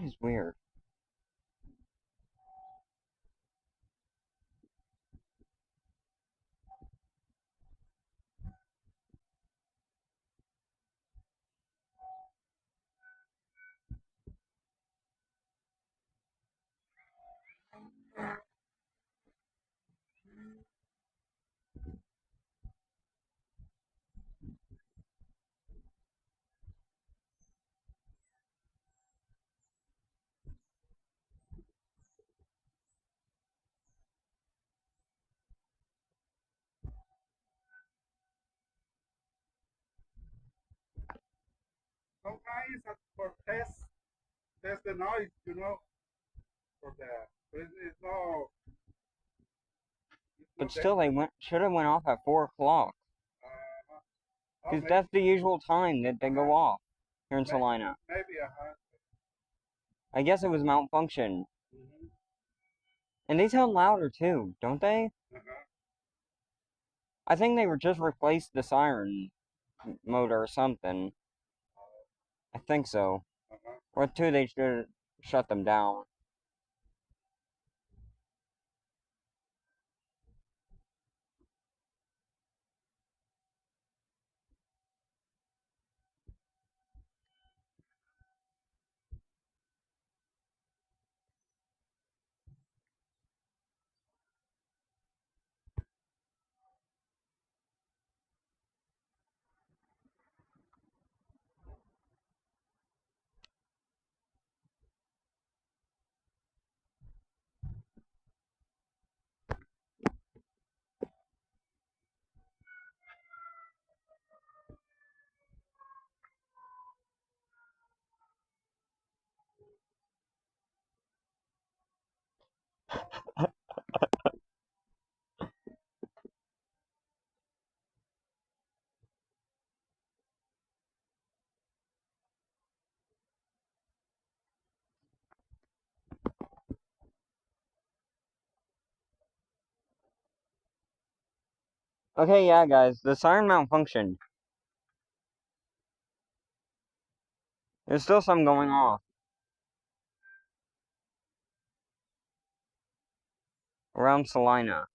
is weird. Sometimes for test the noise, for that. But it's But not still, they should have went off at 4 o'clock. uh, oh, Because that's the usual time that they go off here in maybe, Salina. maybe I guess it was malfunction. mm-hmm, And they sound louder too, don't they? uh-huh, I think they were just replaced the siren motor or something. I think so. uh-huh. Or two, they should shut them down. Okay, yeah, guys, the siren malfunctioned. There's still some going off around Salina.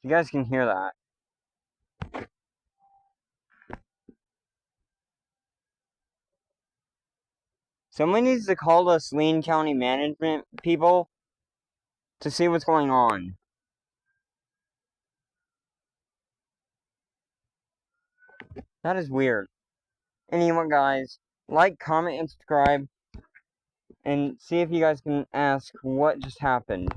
You guys can hear that. Someone needs to call the Salina County management people to see what's going on. That is weird. Anyway, guys, like, comment, and subscribe, and see if you guys can ask what just happened.